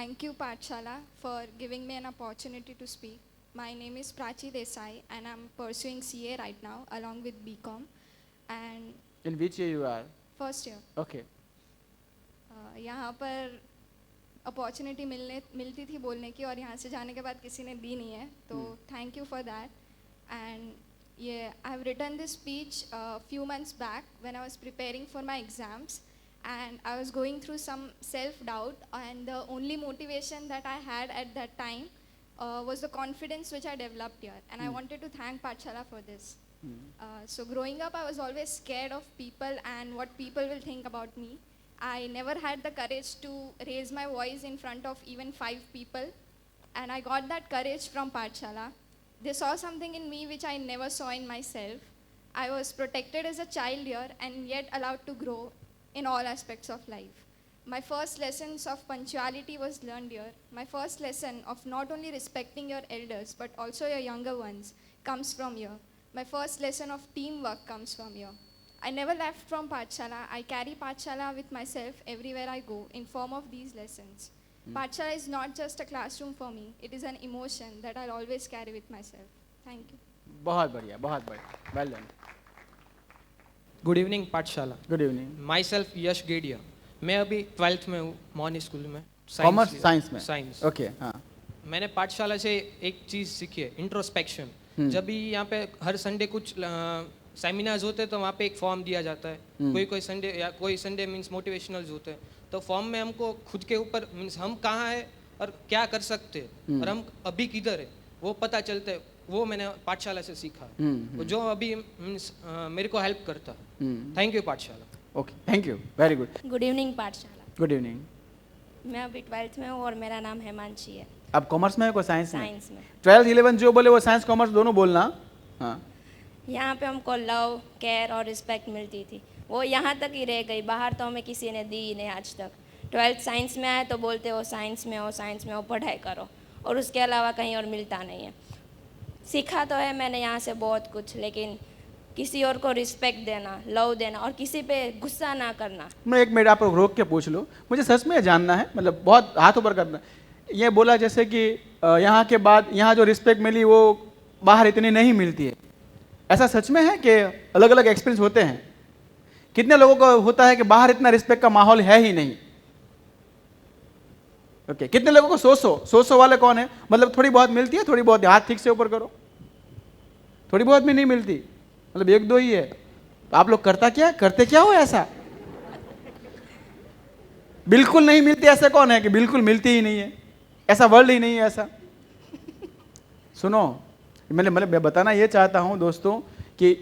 Thank you, Pathshala, for giving me an opportunity to speak. My name is Prachi Desai, and I'm pursuing CA right now, along with BCom. And In which year you are? first year, Okay. यहाँ पर opportunity मिलती थी बोलने की, और यहाँ से जाने के बाद किसी ने दी नहीं है, तो thank you for that. And ये I have written this speech few months back when I was preparing for my exams, and I was going through some self-doubt, and the only motivation that I had at that time was the confidence which I developed here, and I wanted to thank Pathshala for this. So growing up, I was always scared of people and what people will think about me. I never had the courage to raise my voice in front of even 5 people, and I got that courage from Pathshala. They saw something in me which I never saw in myself. I was protected as a child here and yet allowed to grow in all aspects of life. My first lessons of punctuality was learned here. My first lesson of not only respecting your elders but also your younger ones comes from here. My first lesson of teamwork comes from here. I never left from Pathshala. I carry Pathshala with myself everywhere I go in form of these lessons. Pathshala is not just a classroom for me. It is an emotion that I'll always carry with myself. Thank you. बहुत बढ़िया, बहुत बढ़िया. Well done. Good evening पाठशाला. Good evening. My self यश गेडिया. मैं अभी 12th में हूँ morning school में. Commerce, science में. साइंस. Okay. हाँ. मैंने पाठशाला से एक चीज़ सीखी है, इंट्रोस्पेक्शन. जब भी यहाँ पे हर संडे कुछ सेमिनार्स होते हैं तो वहाँ पे एक फॉर्म दिया जाता है. कोई संडे या कोई संडे मीन्स मोटिवेशनल्स होते हैं, तो फॉर्म में हमको खुद के ऊपर मीन्स हम कहाँ है और क्या कर सकते हैं और हम अभी किधर है वो पता चलता है. वो मैंने पाठशाला से सीखा है, जो अभी मीन्स मेरे को हेल्प करता है. थैंक यू पाठशाला. Okay. Thank you. Very good. Good evening पाठशाला. Good evening. मैं अभी 12th में हूँ और मेरा नाम हेमांशी है. आप कॉमर्स में है कोई साइंस में? साइंस में. 12 11 जो बोले वो साइंस कॉमर्स दोनों बोलना. हाँ. यहाँ पे हमको लव, केयर और रिस्पेक्ट मिलती थी. वो यहाँ तक ही रह गई, बाहर तो हमें किसी ने दी ही नहीं आज तक. 12th साइंस में आए तो बोलते हो साइंस में हो पढ़ाई करो, और उसके अलावा कहीं और मिलता नहीं है. सीखा तो है मैंने यहाँ से बहुत कुछ, लेकिन किसी और को रिस्पेक्ट देना, लव देना और किसी पे गुस्सा ना करना. मैं एक मिनट आप रोक के पूछ लो, मुझे सच में जानना है, मतलब बहुत हाथ ऊपर करना. ये बोला जैसे कि यहाँ के बाद यहाँ जो रिस्पेक्ट मिली वो बाहर इतनी नहीं मिलती है, ऐसा सच में है कि अलग अलग एक्सपीरियंस होते हैं? कितने लोगों को होता है कि बाहर इतना रिस्पेक्ट का माहौल है ही नहीं? ओके. कितने लोगों को सो वाले कौन है? मतलब थोड़ी बहुत मिलती है, थोड़ी बहुत. हाथ ठीक से ऊपर करो. थोड़ी बहुत भी नहीं मिलती, मतलब एक दो ही है. तो आप लोग करते क्या हो ऐसा? बिल्कुल नहीं मिलती ऐसा कौन है कि बिल्कुल मिलती ही नहीं है? ऐसा वर्ल्ड ही नहीं है ऐसा. सुनो, मैं बताना ये चाहता हूं दोस्तों कि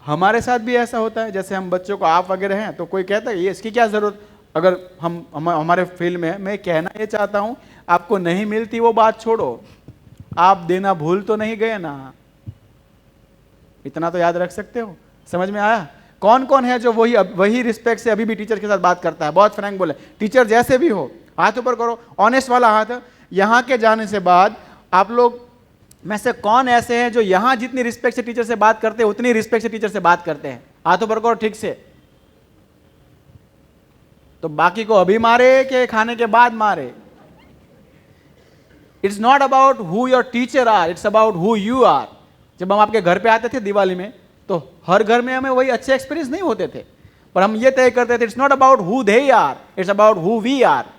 हमारे साथ भी ऐसा होता है. जैसे हम बच्चों को आप वगैरह हैं तो कोई कहता है ये इसकी क्या जरूरत, अगर हम हमारे फील्ड में है. मैं कहना ये चाहता हूं, आपको नहीं मिलती वो बात छोड़ो, आप देना भूल तो नहीं गए ना? इतना तो याद रख सकते हो. समझ में आया? कौन कौन है जो वही रिस्पेक्ट से अभी भी टीचर के साथ बात करता है? बहुत फ्रैंक बोले, टीचर जैसे भी हो, हाथ ऊपर करो, ऑनेस्ट वाला हाथ. यहाँ के जाने से बाद आप लोग में से कौन ऐसे हैं जो यहाँ जितनी रिस्पेक्ट से टीचर से बात करते हैं उतनी रिस्पेक्ट से टीचर से बात करते हैं? हाथ ऊपर करो ठीक से. तो बाकी को अभी मारे कि खाने के बाद मारे? It's not about who your teacher are, it's about who you are. जब हम आपके घर पे आते थे दिवाली में तो हर घर में हमें वही अच्छे एक्सपीरियंस नहीं होते थे, पर हम ये तय करते थे it's not about who they are, it's about who we are.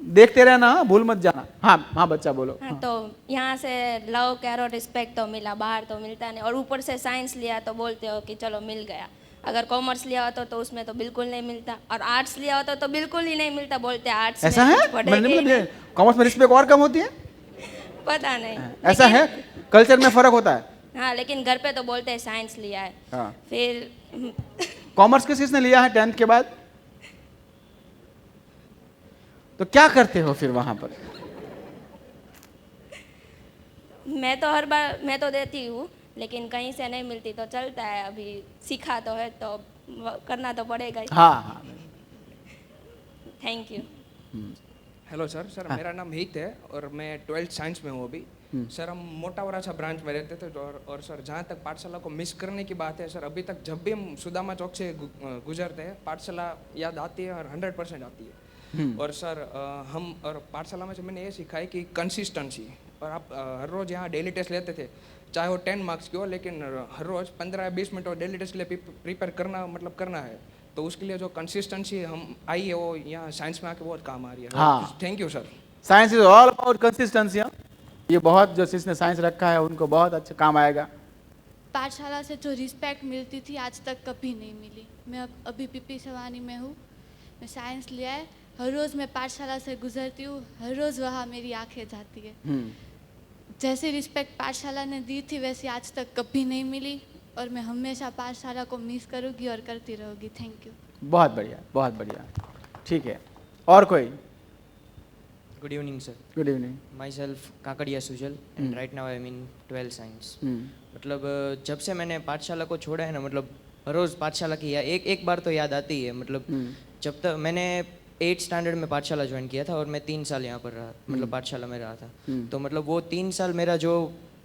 देखते रहना, भूल मत जाना. हाँ बच्चा बोलो. हाँ, तो यहाँ से लव, केयर और रिस्पेक्ट तो मिला, बाहर तो मिलता नहीं. और ऊपर से साइंस लिया तो बोलते हो कि चलो मिल गया. अगर कॉमर्स लिया होता तो उसमें तो बिल्कुल नहीं मिलता, और आर्ट्स लिया होता तो बिल्कुल ही नहीं मिलता. बोलते आर्ट्स ऐसा है? कॉमर्स में रिस्पेक्ट और कम होती है? पता नहीं. ऐसा है? कल्चर में फर्क होता है. हाँ, लेकिन घर पे तो बोलते हैं साइंस लिया है. हाँ. फिर कॉमर्स किसने लिया है 10th के बाद? तो क्या करते हो फिर वहां पर? मैं तो देती हूँ, लेकिन कहीं से नहीं मिलती तो चलता है. अभी सीखा तो है तो करना तो पड़ेगा ही. हाँ. Thank you. Hello sir. हाँ. मेरा नाम हित है और मैं 12th साइंस में हूँ अभी. सर हम मोटा वराछा ब्रांच में रहते थे, और सर जहाँ तक पाठशाला को मिस करने की बात है सर, अभी तक जब भी हम सुदामा चौक से गुजरते हैं पाठशाला याद आती है और 100% आती है. और सर हम और पाठशाला में से मैंने ये सीखा है कि कंसिस्टेंसी, और आप हर रोज़ यहाँ डेली टेस्ट लेते थे, चाहे वो 10 मार्क्स की हो, लेकिन हर रोज़ 15 या 20 मिनट और डेली टेस्ट के लिए प्रिपेयर करना मतलब करना है, तो उसके लिए जो कंसिस्टेंसी हम आई है वो यहाँ साइंस में आके बहुत काम आ रही है। हाँ। Thank you sir. Science is all about consistency. ये बहुत, जो जिसने साइंस रखा है उनको बहुत अच्छा काम आएगा। पाठशाला से जो रिस्पेक्ट मिलती थी आज तक कभी नहीं मिली। मैं अभी पीपी सवानी में हूँ, मैं साइंस लिया है, हर रोज़ मैं पाठशाला से गुजरती हूँ, हर रोज़ वहाँ मेरी आंखें जाती है। जैसे रिस्पेक्ट पाठशाला ने दी थी वैसे आज तक कभी नहीं मिली, और मैं हमेशा पाठशाला को मिस करूँगी और करती रहूँगी। Thank you. बहुत बढ़िया, बहुत बढ़िया। ठीक है, और कोई? Good evening, sir. Good evening. Myself Kakadiya Sujal and right now I'm in 12th science. मतलब जब से मैंने पाठशाला को छोड़ा है ना, मतलब हर रोज़ पाठशाला की एक बार तो याद आती है। मतलब जब तक मैंने 8th स्टैंडर्ड में पाठशाला ज्वाइन किया था और मैं 3 साल यहाँ पर रहा, मतलब पाठशाला में रहा था, तो मतलब वो 3 साल मेरा जो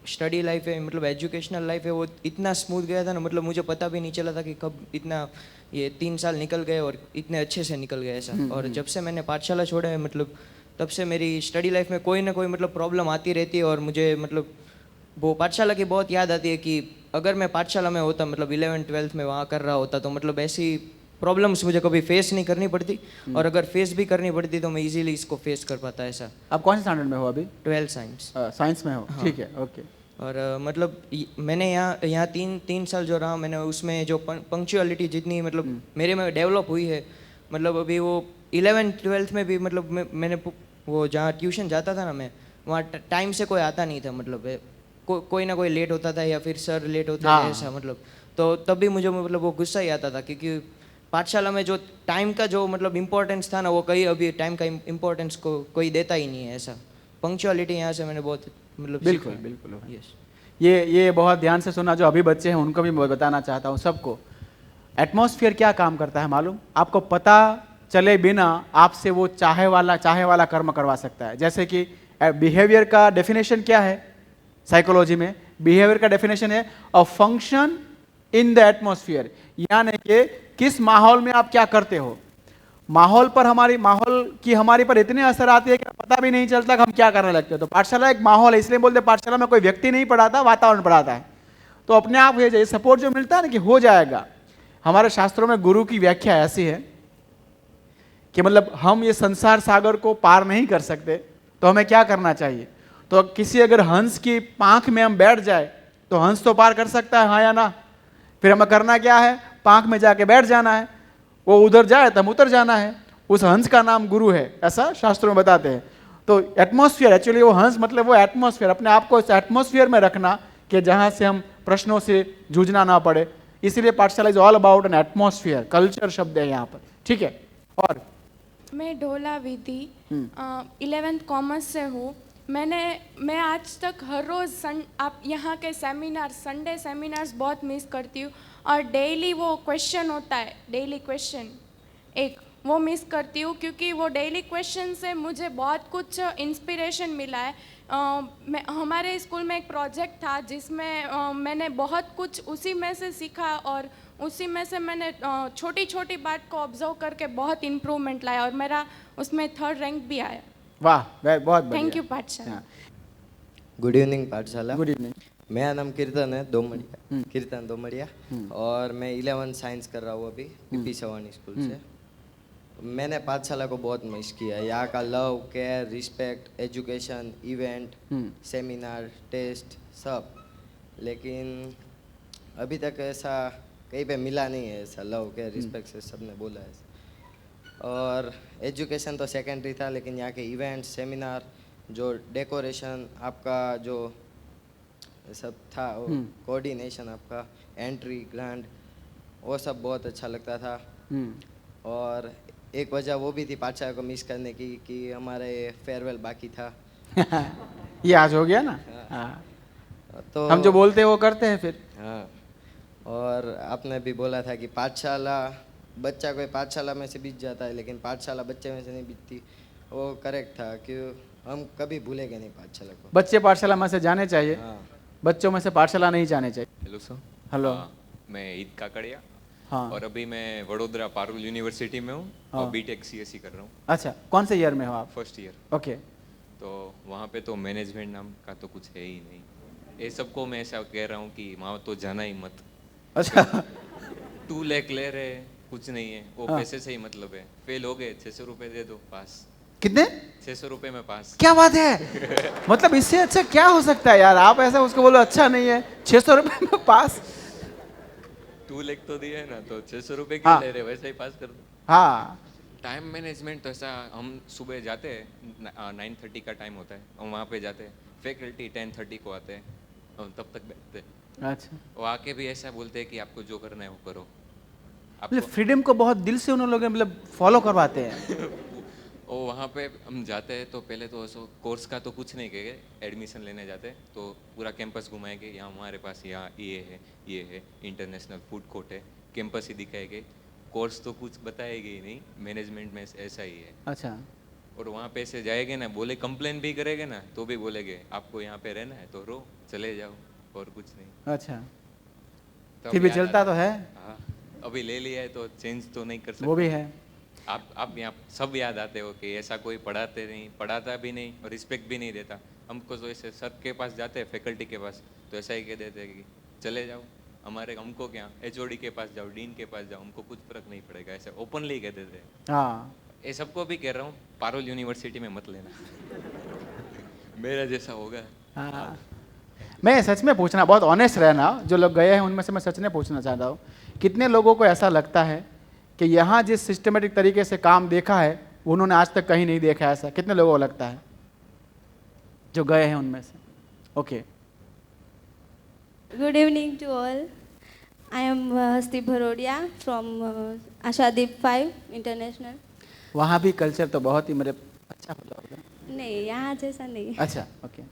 स्टडी लाइफ है, मतलब एजुकेशनल लाइफ है, वो इतना स्मूथ गया था ना, मतलब मुझे पता भी नहीं चला था कि कब इतना ये 3 साल निकल गए और इतने अच्छे से निकल गए ऐसा। और जब से मैंने पाठशाला छोड़ा है, मतलब तब से मेरी स्टडी लाइफ में कोई ना कोई मतलब प्रॉब्लम आती रहती है, और मुझे मतलब वो पाठशाला की बहुत याद आती है कि अगर मैं पाठशाला में होता, मतलब 11th 12th में वहाँ कर रहा होता, तो मतलब ऐसी प्रॉब्लम्स मुझे कभी फेस नहीं करनी पड़ती, और अगर फेस भी करनी पड़ती तो मैं इजीली इसको फेस कर पाता ऐसा। आप कौन से स्टैंडर्ड में हो अभी? 12th science. साइंस में हो? ठीक है, ओके। और मतलब मैंने यहाँ तीन साल जो रहा, मैंने उसमें जो पंक्चुअलिटी जितनी मतलब मेरे में डेवलप हुई है, मतलब अभी वो 11th 12th में भी मतलब मैंने वो जहाँ ट्यूशन जाता था ना मैं, वहाँ टाइम से कोई आता नहीं था, मतलब कोई ना कोई लेट होता था या फिर सर लेट होते थे ऐसा, मतलब तो तब भी मुझे मतलब वो गुस्सा ही आता था, क्योंकि पाठशाला में जो टाइम का जो मतलब इम्पोर्टेंस था ना, वो कहीं अभी टाइम का इम्पोर्टेंस को कोई देता ही नहीं है ऐसा। पंक्चुअलिटी यहाँ से मैंने बहुत मतलब बिल्कुल बिल्कुल। यस। ये बहुत ध्यान से सुना, जो अभी बच्चे हैं उनको भी मैं बताना चाहता हूँ सबको। एटमॉस्फेयर क्या काम करता है मालूम? आपको पता चले बिना आपसे वो चाहे वाला कर्म करवा सकता है। जैसे कि बिहेवियर का डेफिनेशन क्या है साइकोलॉजी में? बिहेवियर का डेफिनेशन है a function in the atmosphere, यानी कि किस माहौल में आप क्या करते हो। माहौल की हमारे पर इतने असर आती है कि पता भी नहीं चलता कि हम क्या करने लगते हैं। तो पाठशाला एक माहौल है, इसलिए बोलते पाठशाला में कोई व्यक्ति नहीं पढ़ाता, वातावरण पढ़ाता है। तो अपने आप ये सपोर्ट जो मिलता है ना कि हो जाएगा। हमारे शास्त्रों में गुरु की व्याख्या ऐसी है कि मतलब हम ये संसार सागर को पार नहीं कर सकते, तो हमें क्या करना चाहिए? तो किसी अगर हंस की पांख में हम बैठ जाए तो हंस तो पार कर सकता है, हाँ या ना? फिर हमें करना क्या है? पांख में जाके बैठ जाना है, वो उधर जाए तो हम उतर जाना है। उस हंस का नाम गुरु है, ऐसा शास्त्रों में बताते हैं। तो एटमॉस्फेयर, एक्चुअली वो हंस मतलब वो एटमॉस्फेयर, अपने आप को इस एटमॉस्फेयर में रखना कि जहाँ से हम प्रश्नों से जूझना ना पड़े। इसीलिए पाठशाला is all about an atmosphere, culture शब्द है यहाँ पर, ठीक है। और मैं ढोला विधि 11th कॉमर्स से हूँ। मैं आज तक हर रोज़ आप यहाँ के सेमिनार, संडे सेमिनार्स बहुत मिस करती हूँ, और डेली वो क्वेश्चन होता है, डेली क्वेश्चन एक वो मिस करती हूँ, क्योंकि वो डेली क्वेश्चन से मुझे बहुत कुछ इंस्पिरेशन मिला है। हमारे स्कूल में एक प्रोजेक्ट था जिसमें मैंने बहुत कुछ उसी में से सीखा, और उसी में से मैंने छोटी छोटी बात को ऑब्जर्व करके बहुत इम्प्रूवमेंट लाया, और मेरा उसमें 3rd रैंक भी आया। वाह, बहुत बढ़िया। थैंक यू पाठशाला। गुड इवनिंग पाठशाला। Good evening. मेरा नाम कीर्तन है दोमड़िया, कीर्तन दोमड़िया, और मैं 11th साइंस कर रहा हूँ अभी पीपी सवानी स्कूल से। मैंने पाठशाला को बहुत मिस किया। यहाँ का love, care, respect, education, event, seminar, test सब, लेकिन अभी तक ऐसा कहीं पे मिला नहीं है, ऐसा लव, केयर, रिस्पेक्ट से सबने बोला है। और एजुकेशन तो सेकेंडरी था, लेकिन यहाँ के इवेंट्स, सेमिनार, जो डेकोरेशन आपका जो सब था, कोऑर्डिनेशन आपका, एंट्री, ग्रांड, वो सब बहुत अच्छा लगता था। और एक वजह वो भी थी पाठशाला को मिस करने की कि हमारे फेयरवेल बाकी था। ये आज हो गया ना। हाँ। तो हम जो बोलते हैं वो करते हैं फिर। हाँ, और आपने भी बोला था कि पाठशाला, बच्चा कोई पाठशाला में से बीत जाता है, लेकिन पाठशाला बच्चे में से नहीं बीतती। वो करेक्ट था कि हम कभी भूलेंगे नहीं पाठशाला को। बच्चे पाठशाला में से जाने चाहिए, हाँ। बच्चों में से पाठशाला नहीं जाने चाहिए। Hello sir. हेलो। मैं ईद काकड़िया हाँ। और अभी मैं वडोदरा पारुल यूनिवर्सिटी में हूँ हाँ। और बीटेक सीएससी कर रहा हूँ, अच्छा, कौन से ईयर में हो आप? First year. ओके। तो वहाँ पे तो मैनेजमेंट नाम का तो कुछ है ही नहीं। ये सबको मैं ऐसा कह रहा हूँ कि वहाँ तो जाना ही मत। अच्छा 2 लाख ले रहे हैं, कुछ नहीं है वो, हाँ। पैसे से ही मतलब है। फेल हो गए 600 रुपये दे दो, पास। कितने? 600 रुपये में पास। क्या बात है, मतलब इससे अच्छा क्या हो सकता है यार? आप ऐसा उसको बोलो अच्छा नहीं है, 600 रुपये में पास। 2 लाख तो दिए ना, तो 600 रुपये हाँ। क्यों ले रहे, वैसे ही पास कर दो। हाँ टाइम मैनेजमेंट तो ऐसा, हम सुबह जाते हैं 9:30 का टाइम होता है, हम वहाँ पे जाते हैं, फैकल्टी 10:30 को आते हैं, हम तब तक बैठते हैं। अच्छा, वो आके भी ऐसा बोलते हैं कि आपको जो करना है वो करो। मतलब आपको फ्रीडम को बहुत दिल से उन लोग मतलब फॉलो करवाते हैं। वो वहाँ पे हम जाते हैं तो पहले तो ऐसा कोर्स का तो कुछ नहीं कहेंगे, एडमिशन लेने जाते हैं तो पूरा कैंपस घुमाएंगे, यहाँ हमारे पास यहाँ ये है इंटरनेशनल फूड कोर्ट है, कैंपस ही दिखाएंगे, कोर्स तो कुछ बताएंगे ही नहीं, मैनेजमेंट में ऐसा ही है। अच्छा, और वहाँ पे ऐसे जाएंगे ना, बोले कंप्लेन भी करेंगे ना तो भी बोलेंगे आपको यहाँ पे रहना है तो रो, चले जाओ, और कुछ नहीं। अच्छा, तब फिर भी याद चलता आता तो है। हाँ, अभी ले लिया है तो चेंज तो नहीं कर सकते। वो भी है। आप यहाँ सब याद आते हो कि ऐसा कोई पढ़ाते नहीं, पढ़ाता भी नहीं और रिस्पेक्ट भी नहीं देता हमको। तो ऐसे सर के पास जाते हैं, फैकल्टी के पास, तो ऐसा ही कह देते हैं कि चले जाओ, हमको क्या, एचओडी के पास जाओ, डीन के पास जाओ, हमको कुछ फर्क नहीं पड़ेगा, ऐसे ओपनली कह देते हैं। हाँ, ये सबको भी कह रहा हूँ, पारुल यूनिवर्सिटी में मत लेना मेरा जैसा होगा। हाँ। मैं सच में पूछना, बहुत ऑनेस्ट रहना, जो लोग गए हैं उनमें से मैं सच में पूछना चाहता हूँ, कितने लोगों को ऐसा लगता है कि यहाँ जिस सिस्टमेटिक तरीके से काम देखा है उन्होंने आज तक कहीं नहीं देखा है? ऐसा कितने लोगों को लगता है जो गए हैं उनमें से? Okay. Good evening to all. I am Hasti Bharodia from Ashadeep 5 International. वहाँ भी कल्चर तो बहुत ही मतलब अच्छा होगा। नहीं, यहाँ जैसा नहीं। अच्छा, ओके,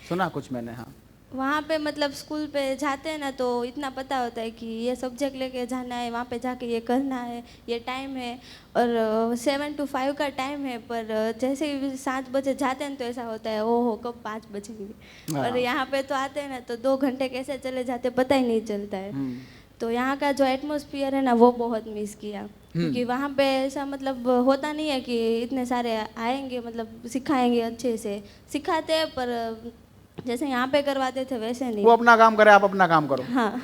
सुना कुछ मैंने। हाँ, वहाँ पे मतलब स्कूल पे जाते हैं ना तो इतना पता होता है कि ये सब्जेक्ट लेके जाना है, वहाँ पे जाके ये करना है, ये टाइम है, और 7 to 5 का टाइम है, पर जैसे ही 7 बजे जाते हैं तो ऐसा होता है ओहो कब 5 बजेंगे। और यहाँ पे तो आते हैं ना तो 2 घंटे कैसे चले जाते पता ही नहीं चलता है। तो यहाँ का जो एटमॉस्फेयर है ना वो बहुत मिस किया, क्योंकि वहाँ पे ऐसा मतलब होता नहीं है कि इतने सारे आएंगे, मतलब सिखाएंगे, अच्छे से सिखाते हैं, पर जैसे यहाँ पे करवाते थे वैसे नहीं। वो अपना काम करे, आप अपना काम करो। हाँ,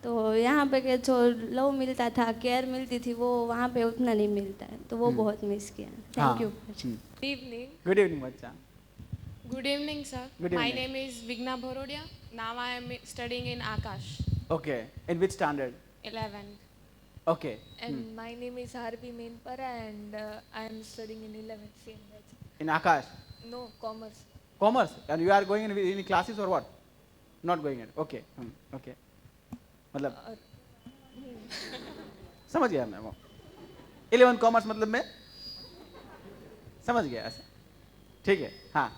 तो यहाँ पे के जो लव मिलता था, केयर मिलती थी, वो वहाँ पे उतना नहीं मिलता है, तो वो बहुत मिस किया। Thank you. Good evening. Good evening बच्चा। Good evening, sir. Good My evening. name is Vigna Bharodia. Now I am studying in Akash, okay, in which standard? 11th. Okay, And my name is Harvi Mainpara and I am studying in 11th same batch. In Aakash, No, commerce. Commerce, and you are going in classes और what? Not going it, okay, okay, मतलब समझ गया मैं वो 11 commerce मतलब मैं समझ गया ऐसा, ठीक है। हाँ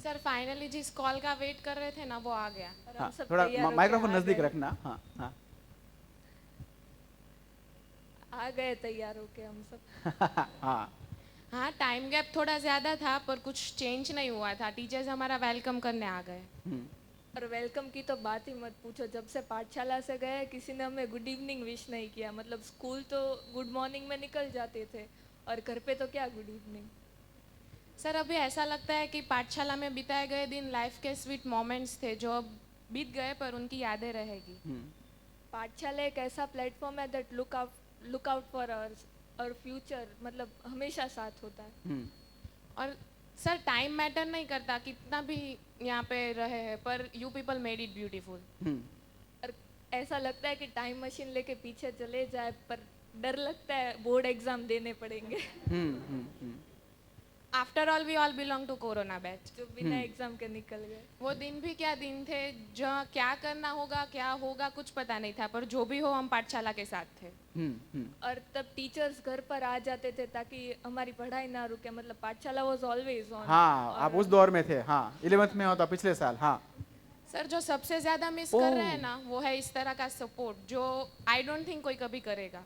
सर फाइनली जिस कॉल का वेट कर रहे थे ना वो आ गया। और हाँ, हम सब थोड़ा तैयार होके माइक्रोफोन आ नजदीक गए। रखना। हाँ हाँ आ गए तैयार होके हम सब। हाँ, हाँ, टाइम गैप थोड़ा ज़्यादा था पर कुछ चेंज नहीं हुआ था। टीचर्स हमारा वेलकम करने आ गए। और वेलकम की तो बात ही मत पूछो, जब से पाठशाला से गए किसी ने हमें गुड इवनिंग विश नहीं किया। मतलब स्कूल तो गुड मॉर्निंग में निकल जाते थे और घर पे तो क्या गुड इवनिंग। सर अभी ऐसा लगता है कि पाठशाला में बिताए गए दिन लाइफ के स्वीट मोमेंट्स थे जो अब बीत गए पर उनकी यादें रहेगी। पाठशाला एक ऐसा प्लेटफॉर्म है दैट लुक आउट फॉर और फ्यूचर, मतलब हमेशा साथ होता है। और सर टाइम मैटर नहीं करता कितना भी यहाँ पे रहे हैं, पर you people made it beautiful. और ऐसा लगता है कि टाइम मशीन लेके पीछे चले जाए, पर डर लगता है बोर्ड एग्जाम देने पड़ेंगे। After all we all belong to corona batch. जो बिना एग्जाम के निकल गए। वो दिन भी क्या दिन थे, जो क्या करना होगा क्या होगा कुछ पता नहीं था, पर जो भी हो हम पाठशाला के साथ थे। और तब टीचर्स घर पर आ जाते थे ताकि हमारी पढ़ाई ना रुके। मतलब पाठशाला वाज ऑलवेज ऑन। हाँ, आप उस दौर में थे। हाँ, 11th में हो तो पिछले साल। हाँ सर जो सबसे ज्यादा मिस कर रहे हैं ना वो है इस तरह का सपोर्ट जो आई डोंट थिंक कोई कभी करेगा।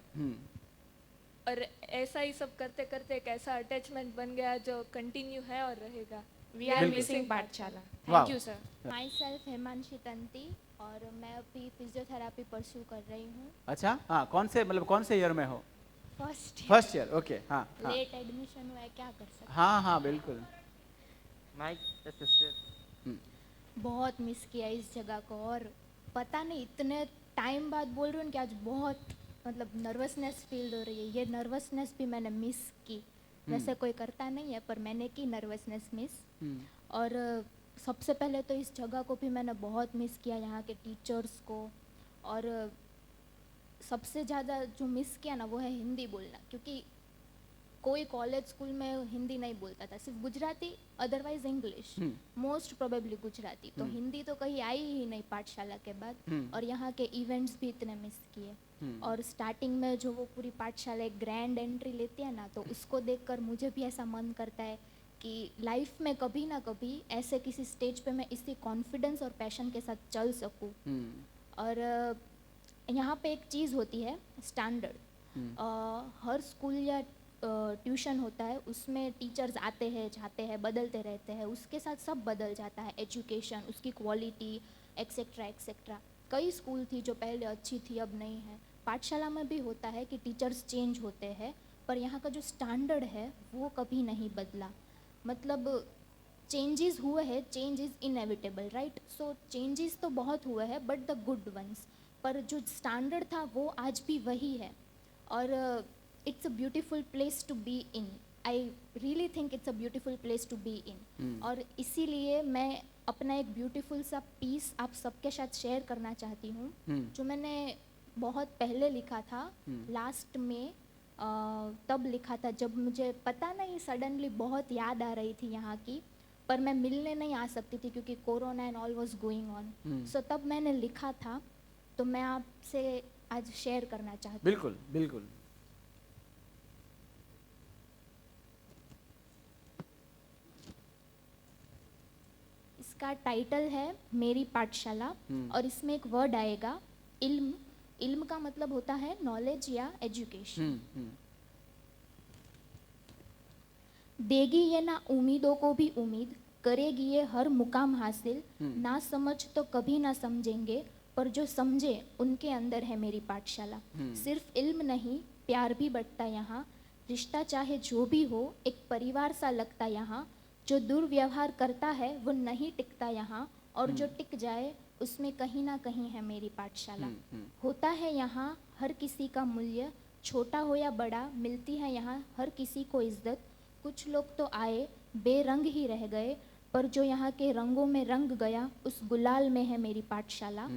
और ऐसा ही सब करते करते एक ऐसा अटैचमेंट बन गया जो कंटिन्यू है और रहेगा। We are missing Pathshala. वाह। Thank you sir. Myself Hemanshi Tanti और मैं अभी फिजियोथेरापी परस्यू कर रही हूँ। अच्छा, हाँ, कौन से ईयर में हो? फर्स्ट ईयर, ओके, हाँ हाँ लेट एडमिशन हुआ है, क्या कर सकते हाँ हाँ बिल्कुल। बहुत मिस किया इस जगह को, और पता नहीं इतने टाइम बाद बोल रही हूँ कि आज बहुत मतलब नर्वसनेस फील हो रही है। ये नर्वसनेस भी मैंने मिस की, वैसे कोई करता नहीं है पर मैंने की नर्वसनेस मिस। और सबसे पहले तो इस जगह को भी मैंने बहुत मिस किया, यहाँ के टीचर्स को। और सबसे ज़्यादा जो मिस किया ना वो है हिंदी बोलना, क्योंकि कोई कॉलेज स्कूल में हिंदी नहीं बोलता था, सिर्फ Gujarati, otherwise English, most probably Gujarati. तो हिंदी तो कहीं आई ही नहीं पाठशाला के बाद। और यहाँ के इवेंट्स भी इतने मिस किए। और स्टार्टिंग में जो वो पूरी पाठशाला एक ग्रैंड एंट्री लेती है ना, तो उसको देखकर मुझे भी ऐसा मन करता है कि लाइफ में कभी ना कभी ऐसे किसी स्टेज पे मैं इसी कॉन्फिडेंस और पैशन के साथ चल सकूँ। और यहाँ पे एक चीज़ होती है स्टैंडर्ड। हर स्कूल या ट्यूशन होता है, उसमें टीचर्स आते हैं जाते हैं बदलते रहते हैं, उसके साथ सब बदल जाता है, एजुकेशन, उसकी क्वालिटी एक्सेट्रा एक्सेट्रा। कई स्कूल थी जो पहले अच्छी थी अब नहीं है। पाठशाला में भी होता है कि टीचर्स चेंज होते हैं, पर यहाँ का जो स्टैंडर्ड है वो कभी नहीं बदला। मतलब चेंजेस हुए हैं, change is inevitable, right? So changes तो बहुत हुए हैं बट द गुड वंस, पर जो स्टैंडर्ड था वो आज भी वही है। और it's a beautiful place to be in. I really think it's a beautiful place to be in. और इसीलिए मैं अपना एक ब्यूटीफुल सा पीस आप सबके साथ शेयर करना चाहती हूँ, जो मैंने बहुत पहले लिखा था, लास्ट में तब लिखा था जब मुझे पता नहीं सडनली बहुत याद आ रही थी यहाँ की, पर मैं मिलने नहीं आ सकती थी क्योंकि corona and all was going on. So तब मैंने लिखा था, तो मैं आपसे आज शेयर करना चाहती हूँ। बिल्कुल बिल्कुल। इसका टाइटल है मेरी पाठशाला, और इसमें एक वर्ड आएगा इल्म। इल्म का मतलब होता है नॉलेज या एजुकेशन। देगी ये ना उम्मीदों को भी उम्मीद, करेगी ये हर मुकाम हासिल। ना समझ तो कभी ना समझेंगे, पर जो समझे उनके अंदर है मेरी पाठशाला। सिर्फ इल्म नहीं प्यार भी बढ़ता यहाँ, रिश्ता चाहे जो भी हो एक परिवार सा लगता यहाँ। जो दुर्व्यवहार करता है वो नहीं टिकता यहाँ, और जो टिक जाए उसमें कहीं ना कहीं है मेरी पाठशाला। होता है यहाँ हर किसी का मूल्य, छोटा हो या बड़ा मिलती है यहाँ हर किसी को इज्जत। कुछ लोग तो आए बेरंग ही रह गए, पर जो यहाँ के रंगों में रंग गया उस गुलाल में है मेरी पाठशाला।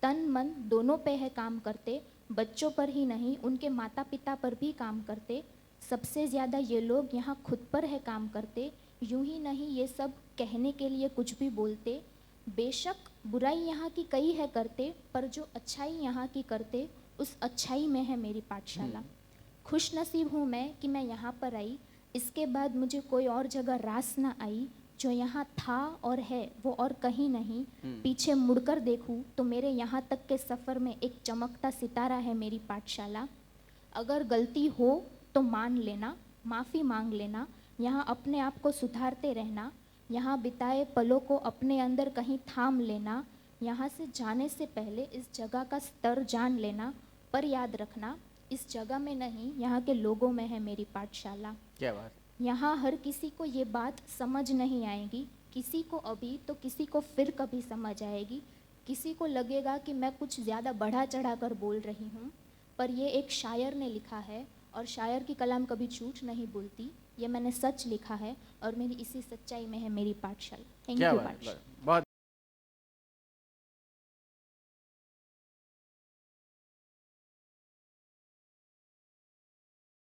तन मन दोनों पे है काम करते, बच्चों पर ही नहीं उनके माता पिता पर भी काम करते। सबसे ज़्यादा ये लोग यहाँ खुद पर है काम करते, यूं ही नहीं ये सब कहने के लिए कुछ भी बोलते। बेशक बुराई यहाँ की कई है करते, पर जो अच्छाई यहाँ की करते उस अच्छाई में है मेरी पाठशाला। खुश नसीब हूँ मैं कि मैं यहाँ पर आई, इसके बाद मुझे कोई और जगह रास ना आई। जो यहाँ था और है वो और कहीं नहीं, पीछे मुड़कर देखूँ तो मेरे यहाँ तक के सफ़र में एक चमकता सितारा है मेरी पाठशाला। अगर गलती हो तो मान लेना, माफ़ी मांग लेना, यहाँ अपने आप को सुधारते रहना। यहाँ बिताए पलों को अपने अंदर कहीं थाम लेना। यहाँ से जाने से पहले इस जगह का स्तर जान लेना, पर याद रखना इस जगह में नहीं यहाँ के लोगों में है मेरी पाठशाला। क्या बात। यहाँ हर किसी को ये बात समझ नहीं आएगी, किसी को अभी तो किसी को फिर कभी समझ आएगी। किसी को लगेगा कि मैं कुछ ज़्यादा बढ़ा चढ़ा कर बोल रही हूँ, पर ये एक शायर ने लिखा है और शायर की कलम कभी झूठ नहीं बोलती। ये मैंने सच लिखा है और मेरी इसी सच्चाई में है मेरी पाठशाला। थैंक यू पाठशाला। बहुत